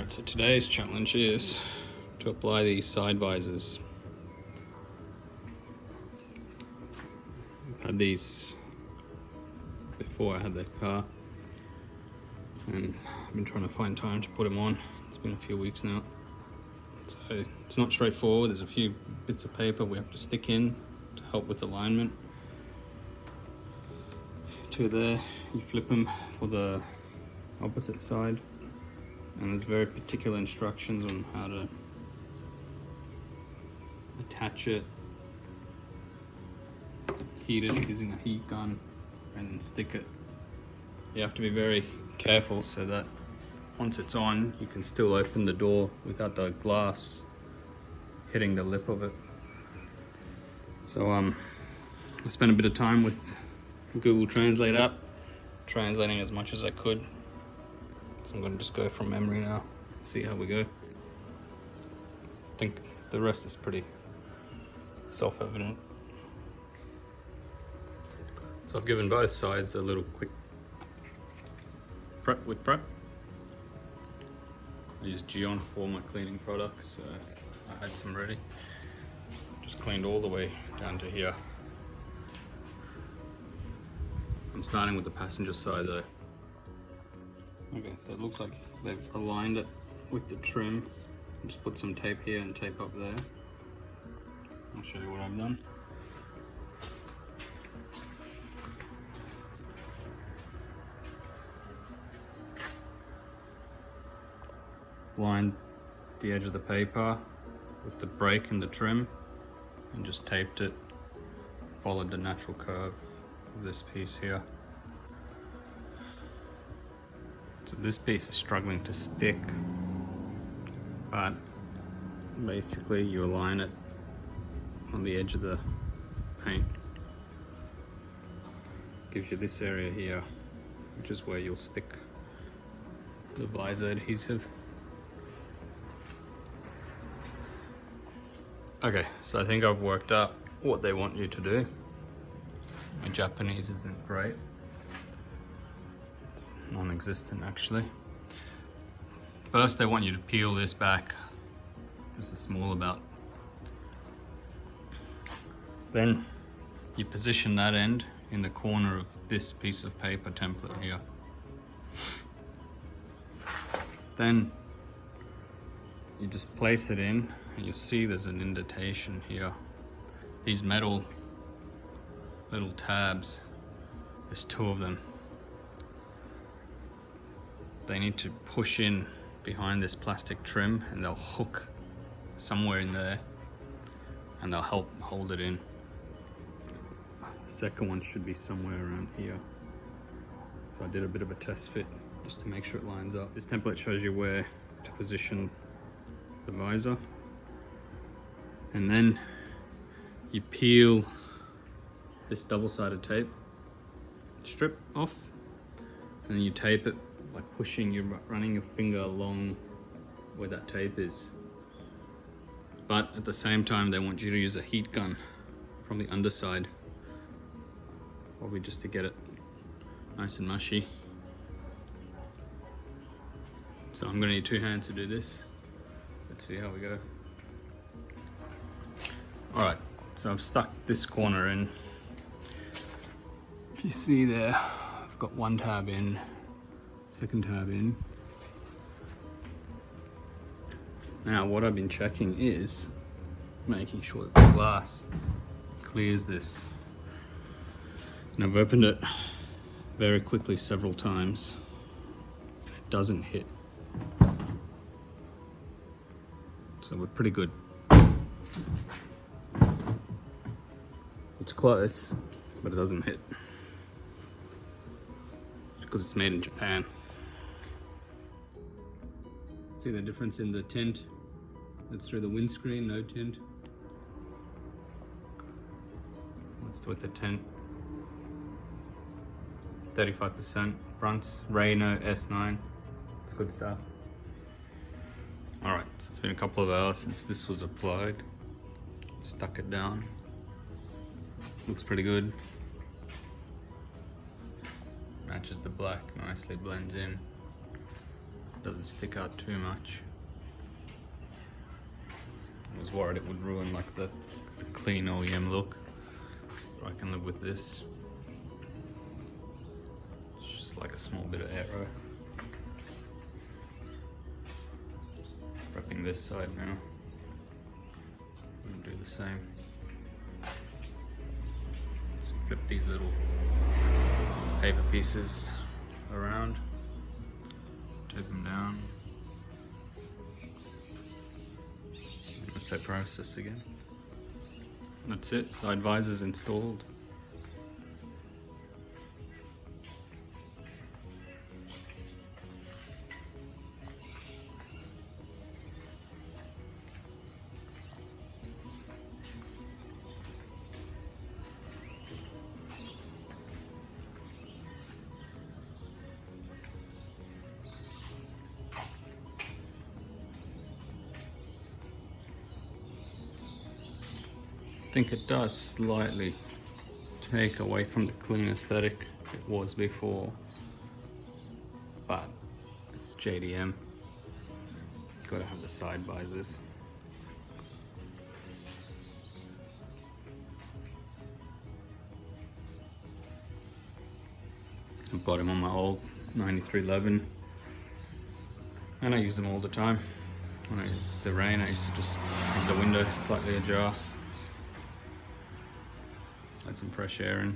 Alright, so today's challenge is to apply these side visors. I've had these before I had the car, and I've been trying to find time to put them on. It's been a few weeks now. So it's not straightforward. There's a few bits of paper we have to stick in to help with alignment. Two there, you flip them for the opposite side, and there's very particular instructions on how to attach it, heat it using a heat gun, and then stick it. You have to be very careful so that once it's on, you can still open the door without the glass hitting the lip of it. So I spent a bit of time with Google Translate app, translating as much as I could. So I'm going to just go from memory now, see how we go. I think the rest is pretty self-evident. So I've given both sides a little quick prep with prep. I use Gion for all my cleaning products, so I had some ready. Just cleaned all the way down to here. I'm starting with the passenger side though. Okay, so it looks like they've aligned it with the trim. Just put some tape here and tape up there. I'll show you what I've done. Lined the edge of the paper with the break in the trim and just taped it. Followed the natural curve of this piece here. So this piece is struggling to stick, but basically you align it on the edge of the paint. It gives you this area here, which is where you'll stick the visor adhesive. Okay, so I think I've worked out what they want you to do. My Japanese isn't great. It's non-existent actually. First they want you to peel this back just a small amount. Then you position that end in the corner of this piece of paper template here. Then you just place it in, and you'll see there's an indentation here. These metal little tabs, there's two of them. They need to push in behind this plastic trim, and they'll hook somewhere in there, and they'll help hold it in. The second one should be somewhere around here. So I did a bit of a test fit just to make sure it lines up. This template shows you where to position the visor, and then you peel this double-sided tape strip off, and then you tape it by pushing, you're running your finger along where that tape is. But at the same time they want you to use a heat gun from the underside, probably just to get it nice and mushy. So I'm going to need two hands to do this. Let's see how we go. Alright, so I've stuck this corner in. If you see there, I've got one tab in, second tab in. Now what I've been checking is making sure that the glass clears this. And I've opened it very quickly several times. It doesn't hit. So we're pretty good. It's close, but it doesn't hit. It's because it's made in Japan. See the difference in the tint? That's through the windscreen, no tint. Let's do it with the tint. 35% front, Reno S9. It's good stuff. Alright, so it's been a couple of hours since this was applied. Stuck it down. Looks pretty good. Matches the black, nicely blends in. doesn't stick out too much. I was worried it would ruin like the clean OEM look, but I can live with this. It's just like a small bit of aero. Prepping this side now. And do the same. Just flip these little paper pieces around, tape them down. Same process again. That's it, side visors installed. I think it does slightly take away from the clean aesthetic it was before, but it's JDM. Gotta have the side visors. I bought them on my old 9311 and I use them all the time. When it used to rain, I used to just have the window slightly ajar. Let some fresh air in.